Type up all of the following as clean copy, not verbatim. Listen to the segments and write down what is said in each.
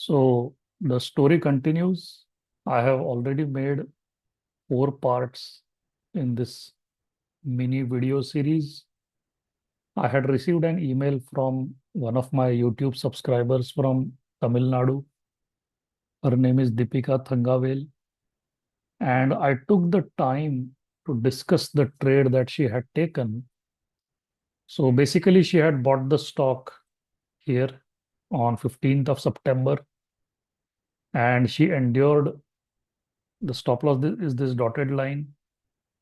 So the story continues. I have already made 4 parts in this mini video series. I had received an email from one of my YouTube subscribers from Tamil Nadu. Her name is Deepika Thangavel. And I took the time to discuss the trade that she had taken. So basically, she had bought the stock here on 15th of September and she endured the stop loss is this dotted line.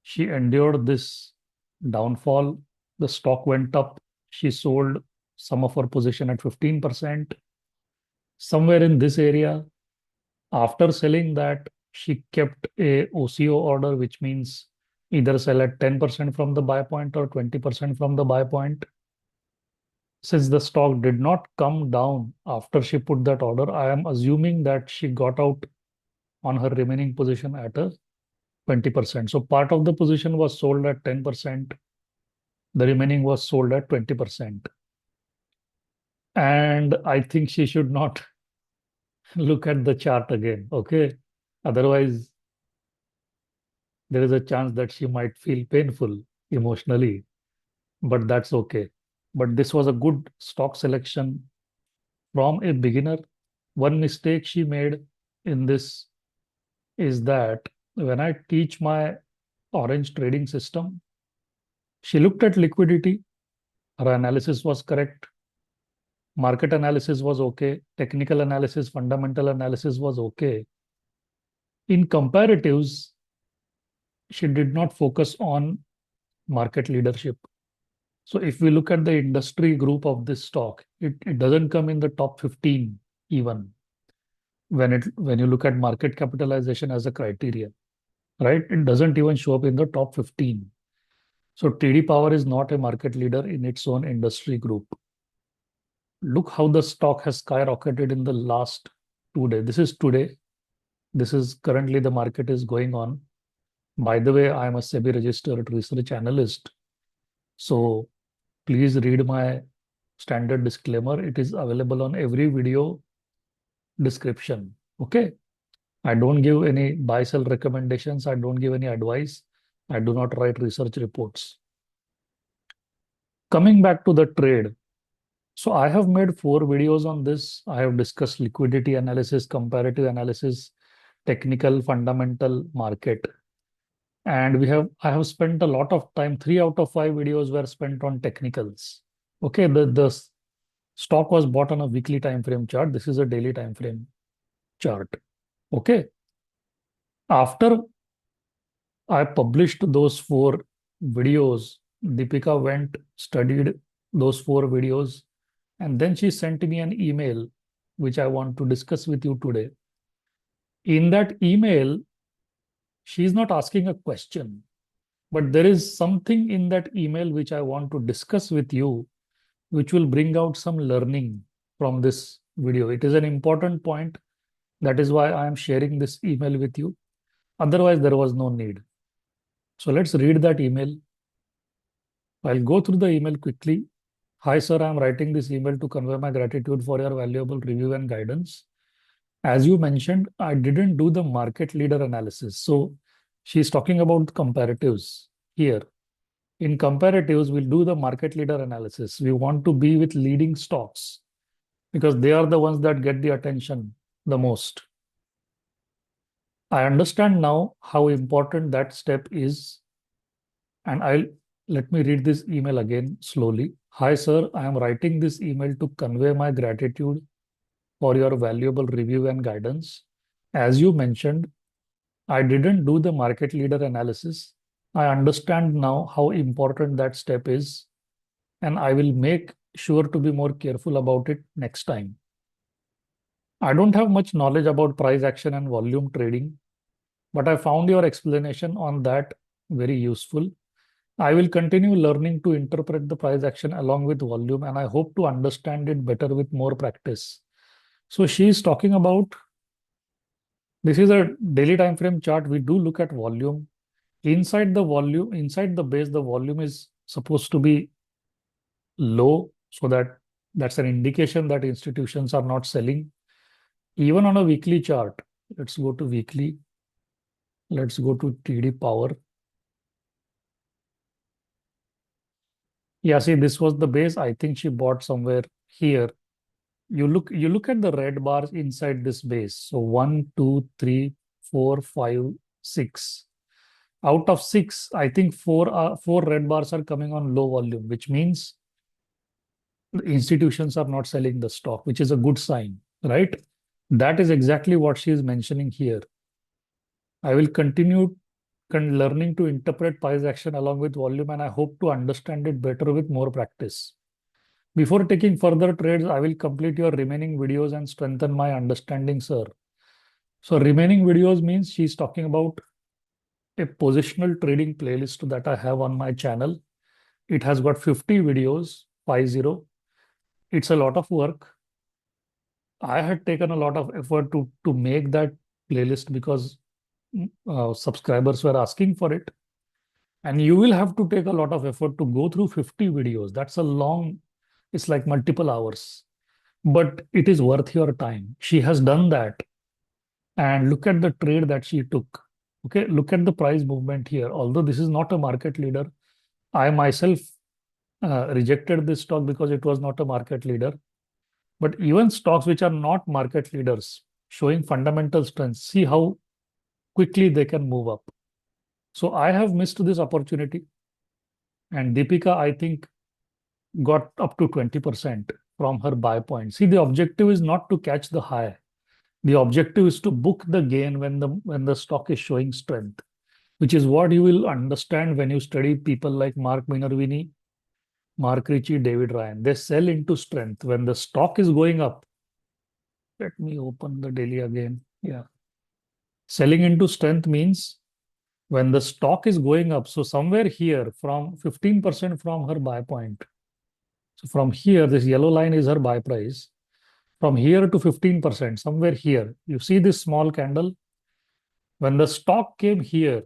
She endured this downfall. The stock went up. She sold some of her position at 15%. Somewhere in this area, after selling that, she kept a OCO order, which means either sell at 10% from the buy point or 20% from the buy point. Since the stock did not come down after she put that order, I am assuming that she got out on her remaining position at a 20%. So part of the position was sold at 10%. The remaining was sold at 20%. And I think she should not look at the chart again. Okay. Otherwise, there is a chance that she might feel painful emotionally, but that's okay. But this was a good stock selection from a beginner. One mistake she made in this is that when I teach my orange trading system, she looked at liquidity. Her analysis was correct. Market analysis was okay. Technical analysis, fundamental analysis was okay. In comparatives, she did not focus on market leadership. So if we look at the industry group of this stock, it doesn't come in the top 15 even when you look at market capitalization as a criteria, right? It doesn't even show up in the top 15. So TD Power is not a market leader in its own industry group. Look how the stock has skyrocketed in the last 2 days. This is today. This is currently the market is going on. By the way, I am a SEBI-registered research analyst. So please read my standard disclaimer. It is available on every video description. Okay. I don't give any buy sell recommendations. I don't give any advice. I do not write research reports. Coming back to the trade. So I have made 4 videos on this. I have discussed liquidity analysis, comparative analysis, technical, fundamental, market. And I have spent a lot of time. 3 out of 5 videos were spent on technicals. Okay, the stock was bought on a weekly time frame chart. This is a daily time frame chart. Okay. After I published those 4 videos, Deepika went, studied those 4 videos, and then she sent me an email, which I want to discuss with you today. In that email, she's not asking a question, but there is something in that email which I want to discuss with you, which will bring out some learning from this video. It is an important point. That is why I am sharing this email with you. Otherwise, there was no need. So let's read that email. I'll go through the email quickly. Hi, sir. I'm writing this email to convey my gratitude for your valuable review and guidance. As you mentioned, I didn't do the market leader analysis. So she's talking about comparatives here. In comparatives, we'll do the market leader analysis. We want to be with leading stocks because they are the ones that get the attention the most. I understand now how important that step is. And let me read this email again slowly. Hi, sir. I am writing this email to convey my gratitude for your valuable review and guidance. As you mentioned, I didn't do the market leader analysis. I understand now how important that step is, and I will make sure to be more careful about it next time. I don't have much knowledge about price action and volume trading, but I found your explanation on that very useful. I will continue learning to interpret the price action along with volume, and I hope to understand it better with more practice. So she is talking about this is a daily time frame chart. We do look at volume. Inside the volume, inside the base, the volume is supposed to be low, so that's an indication that institutions are not selling. Even on a weekly chart, let's go to weekly. Let's go to TD power. Yeah, see, this was the base. I think she bought somewhere here. You look at the red bars inside this base. So 1, 2, 3, 4, 5, 6. Out of 6, I think four red bars are coming on low volume, which means the institutions are not selling the stock, which is a good sign, right? That is exactly what she is mentioning here. I will continue learning to interpret price action along with volume, and I hope to understand it better with more practice. Before taking further trades, I will complete your remaining videos and strengthen my understanding, sir. So remaining videos means she's talking about a positional trading playlist that I have on my channel. It has got 50 videos, 50. It's a lot of work. I had taken a lot of effort to make that playlist because subscribers were asking for it. And you will have to take a lot of effort to go through 50 videos. That's a long, it's like multiple hours, but it is worth your time. She has done that. And look at the trade that she took. Okay, look at the price movement here. Although this is not a market leader, I myself rejected this stock because it was not a market leader. But even stocks which are not market leaders, showing fundamental strength, see how quickly they can move up. So I have missed this opportunity. And Deepika, I think, got up to 20% from her buy point. See, the objective is not to catch the high. The objective is to book the gain when the stock is showing strength, which is what you will understand when you study people like Mark Minervini, Mark Ritchie, David Ryan. They sell into strength. When the stock is going up, let me open the daily again. Yeah. Selling into strength means when the stock is going up. So somewhere here from 15% from her buy point. So from here, this yellow line is her buy price. From here to 15%, somewhere here, you see this small candle. When the stock came here,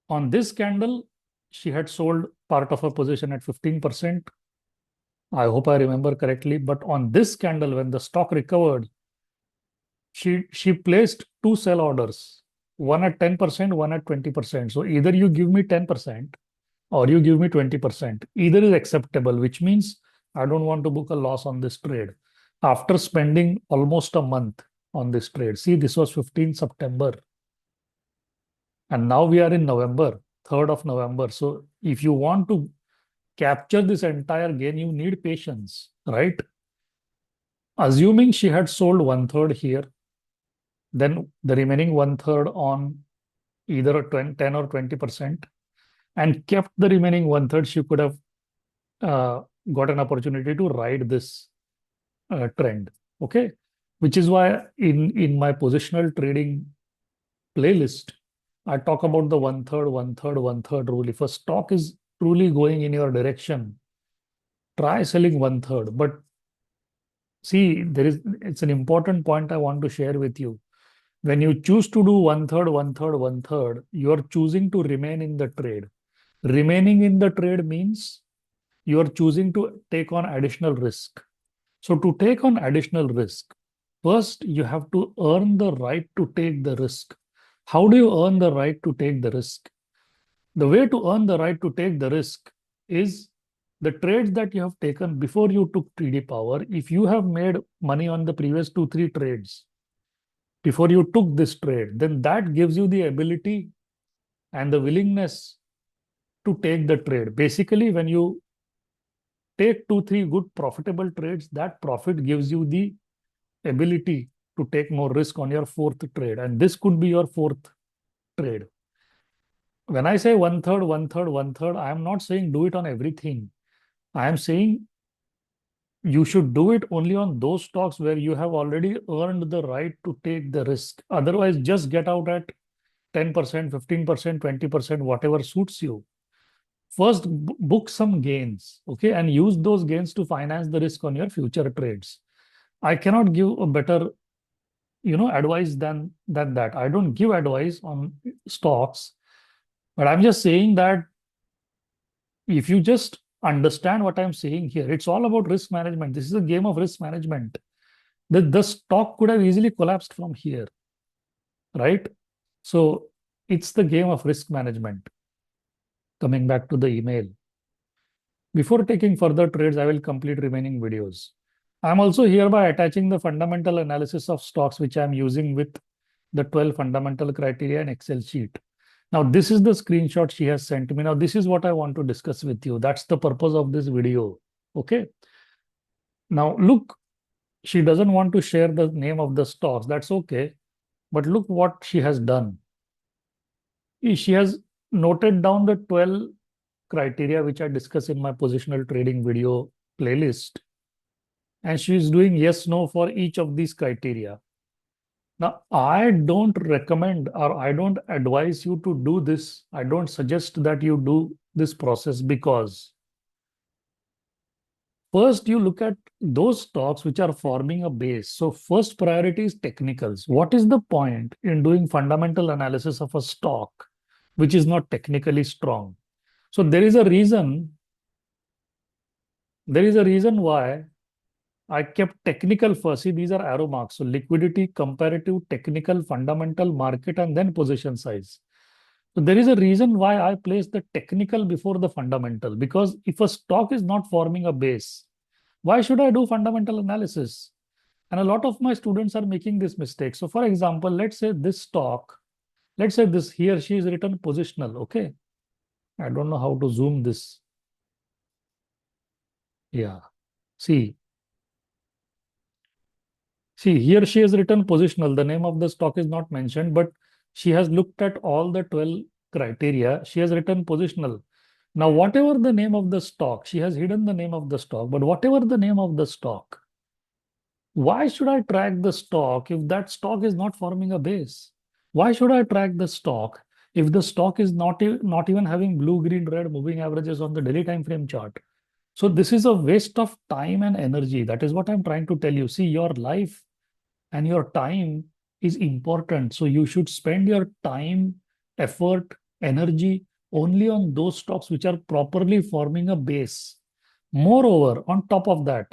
on this candle, she had sold part of her position at 15%. I hope I remember correctly. But on this candle, when the stock recovered, she placed two sell orders, one at 10%, one at 20%. So either you give me 10% or you give me 20%. Either is acceptable, which means I don't want to book a loss on this trade. After spending almost a month on this trade, see, this was 15 September. And now we are in November, 3rd of November. So if you want to capture this entire gain, you need patience, right? Assuming she had sold 1/3 here, then the remaining 1/3 on either 10 or 20% and kept the remaining 1/3, she could have got an opportunity to ride this trend. Okay. Which is why in my positional trading playlist, I talk about the 1/3, 1/3, 1/3 rule. If a stock is truly going in your direction, try selling 1/3. But see, it's an important point I want to share with you. When you choose to do 1/3, 1/3, 1/3, you are choosing to remain in the trade. Remaining in the trade means you are choosing to take on additional risk. So to take on additional risk, first you have to earn the right to take the risk. How do you earn the right to take the risk? The way to earn the right to take the risk is the trades that you have taken before you took TD Power. If you have made money on the previous 2, 3 trades before you took this trade, then that gives you the ability and the willingness to take the trade. Basically, when you take 2, 3 good profitable trades, that profit gives you the ability to take more risk on your fourth trade. And this could be your fourth trade. When I say 1/3, 1/3, 1/3, I am not saying do it on everything. I am saying you should do it only on those stocks where you have already earned the right to take the risk. Otherwise, just get out at 10%, 15%, 20%, whatever suits you. First, book some gains, okay, and use those gains to finance the risk on your future trades. I cannot give a better, advice than that. I don't give advice on stocks, but I'm just saying that if you just understand what I'm saying here, it's all about risk management. This is a game of risk management. The stock could have easily collapsed from here, right? So it's the game of risk management. Coming back to the email. Before taking further trades, I will complete remaining videos. I'm also hereby attaching the fundamental analysis of stocks which I'm using with the 12 fundamental criteria in Excel sheet. Now, this is the screenshot she has sent me. Now, this is what I want to discuss with you. That's the purpose of this video. Okay. Now, look, she doesn't want to share the name of the stocks. That's okay. But look what she has done. She has noted down the 12 criteria which I discuss in my positional trading video playlist. And she is doing yes, no for each of these criteria. Now, I don't recommend or I don't advise you to do this. I don't suggest that you do this process because first you look at those stocks which are forming a base. So, first priority is technicals. What is the point in doing fundamental analysis of a stock which is not technically strong? So, there is a reason why I kept technical first. See, these are arrow marks. So liquidity, comparative, technical, fundamental, market, and then position size. So there is a reason why I placed the technical before the fundamental. Because if a stock is not forming a base, why should I do fundamental analysis? And a lot of my students are making this mistake. So for example, let's say this stock, let's say this here, she is written positional. Okay. I don't know how to zoom this. Yeah. See, See, here she has written positional. The name of the stock is not mentioned, but she has looked at all the 12 criteria. She has written positional. Now, whatever the name of the stock, she has hidden the name of the stock, but whatever the name of the stock, why should I track the stock if that stock is not forming a base? Why should I track the stock if the stock is not even having blue, green, red moving averages on the daily time frame chart? So this is a waste of time and energy. That is what I'm trying to tell you. See, your life and your time is important. So you should spend your time, effort, energy only on those stocks which are properly forming a base. Moreover, on top of that,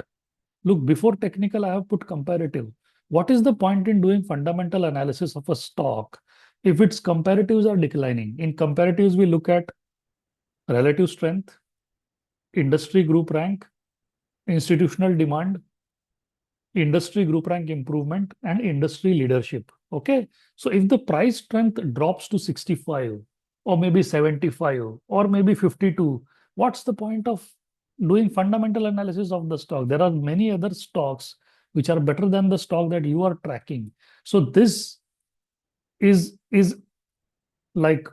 look, before technical, I have put comparative. What is the point in doing fundamental analysis of a stock if its comparatives are declining? In comparatives, we look at relative strength, industry group rank, institutional demand, industry group rank improvement, and industry leadership. Okay. So if the price strength drops to 65 or maybe 75 or maybe 52, what's the point of doing fundamental analysis of the stock? There are many other stocks which are better than the stock that you are tracking. So this is like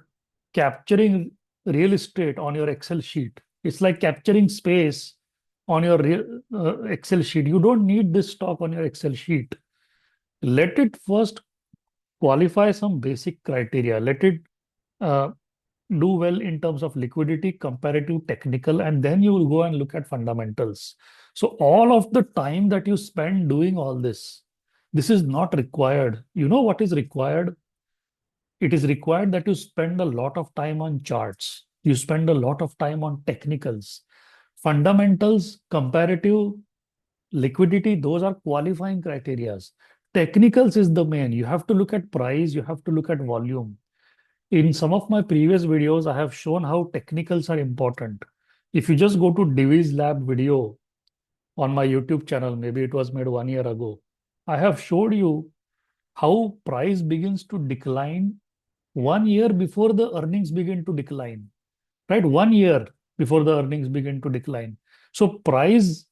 capturing real estate on your Excel sheet. It's like capturing space on your Excel sheet. You don't need this stock on your Excel sheet. Let it first qualify some basic criteria. Let it uh, do well in terms of liquidity, comparative, technical, and then you will go and look at fundamentals. So all of the time that you spend doing all this is not required. You know what is required? It is required that you spend a lot of time on charts. You spend a lot of time on technicals. Fundamentals, comparative, liquidity, those are qualifying criterias. Technicals is the main. You have to look at price, you have to look at volume. In some of my previous videos, I have shown how technicals are important. If you just go to Divi's Lab video on my YouTube channel, maybe it was made 1 year ago, I have showed you how price begins to decline 1 year before the earnings begin to decline, right? 1 year before the earnings begin to decline. So price,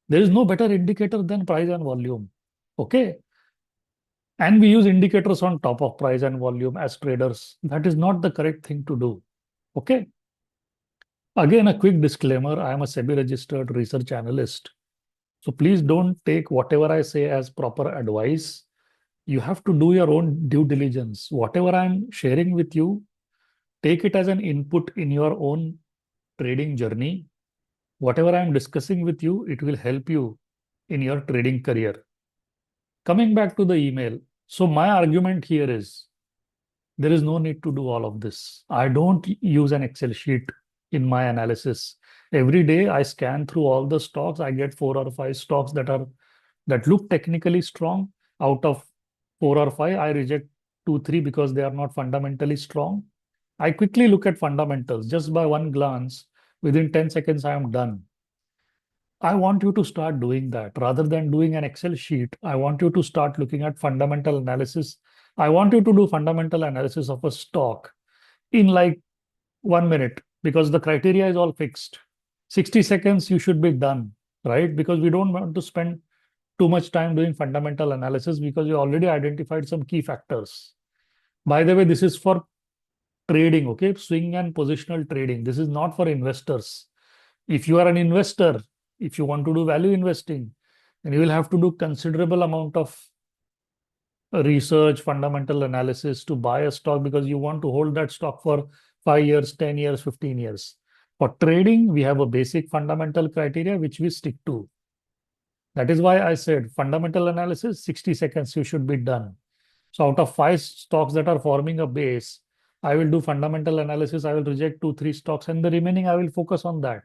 there is no better indicator than price and volume. Okay. And we use indicators on top of price and volume as traders. That is not the correct thing to do. Okay. Again, a quick disclaimer. I am a SEBI registered research analyst. So please don't take whatever I say as proper advice. You have to do your own due diligence. Whatever I'm sharing with you, take it as an input in your own trading journey. Whatever I'm discussing with you, it will help you in your trading career. Coming back to the email. So my argument here is there is no need to do all of this. I don't use an Excel sheet in my analysis. Every day I scan through all the stocks. I get 4 or 5 stocks that are that look technically strong. Out of four or five, I reject two, three because they are not fundamentally strong. I quickly look at fundamentals just by one glance. Within 10 seconds, I am done. I want you to start doing that rather than doing an Excel sheet. I want you to start looking at fundamental analysis. I want you to do fundamental analysis of a stock in like 1 minute because the criteria is all fixed. 60 seconds, you should be done, right? Because we don't want to spend too much time doing fundamental analysis because we already identified some key factors. By the way, this is for trading, okay? Swing and positional trading. This is not for investors. If you are an investor, if you want to do value investing, then you will have to do considerable amount of research, fundamental analysis to buy a stock because you want to hold that stock for 5 years, 10 years, 15 years. For trading, we have a basic fundamental criteria which we stick to. That is why I said fundamental analysis, 60 seconds, you should be done. So out of five stocks that are forming a base, I will do fundamental analysis. I will reject two, three stocks, and the remaining I will focus on that.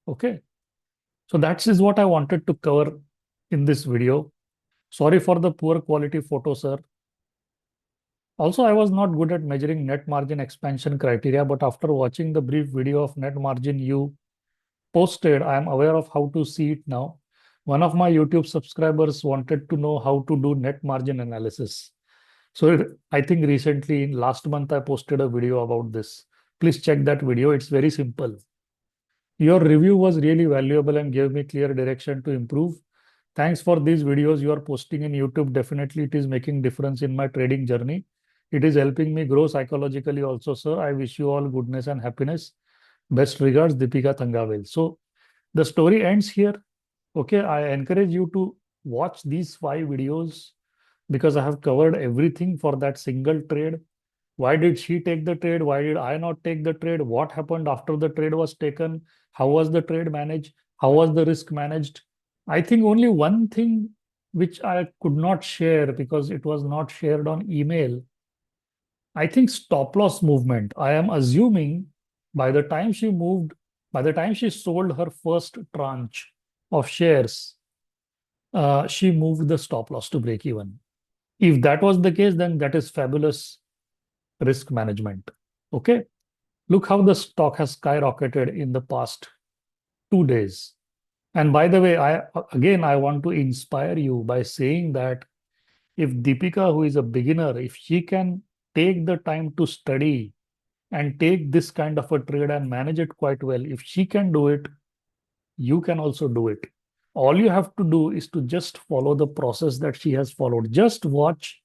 Okay. So that is what I wanted to cover in this video. Sorry for the poor quality photo, sir. Also, I was not good at measuring net margin expansion criteria, but after watching the brief video of net margin you posted, I am aware of how to see it now. One of my YouTube subscribers wanted to know how to do net margin analysis. So I think recently, in last month, I posted a video about this. Please check that video. It's very simple. Your review was really valuable and gave me clear direction to improve. Thanks for these videos you are posting in YouTube. Definitely, it is making difference in my trading journey. It is helping me grow psychologically also, sir. I wish you all goodness and happiness. Best regards, Deepika Thangavel. So the story ends here. Okay, I encourage you to watch these 5 videos because I have covered everything for that single trade. Why did she take the trade? Why did I not take the trade? What happened after the trade was taken? How was the trade managed? How was the risk managed? I think only one thing which I could not share because it was not shared on email. I think stop loss movement. I am assuming by the time she moved, by the time she sold her first tranche of shares, she moved the stop loss to break even. If that was the case, then that is fabulous risk management. Okay. Look how the stock has skyrocketed in the past 2 days. And by the way, I want to inspire you by saying that if Deepika, who is a beginner, if she can take the time to study and take this kind of a trade and manage it quite well, if she can do it, you can also do it. All you have to do is to just follow the process that she has followed. Just watch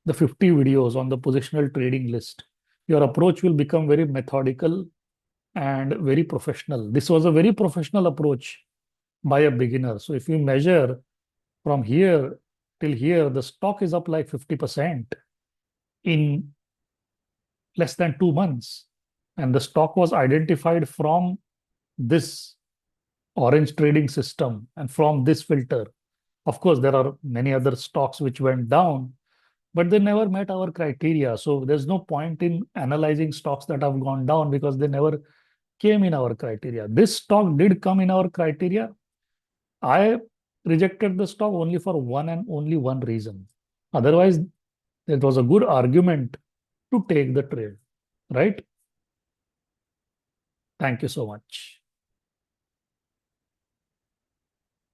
the 50 videos on the positional trading list. Your approach will become very methodical and very professional. This was a very professional approach by a beginner. So if you measure from here till here, the stock is up like 50% in less than 2 months. And the stock was identified from this orange trading system and from this filter. Of course, there are many other stocks which went down, but they never met our criteria. So there's no point in analyzing stocks that have gone down because they never came in our criteria. This stock did come in our criteria. I rejected the stock only for one and only one reason. Otherwise, it was a good argument to take the trade, right? Thank you so much.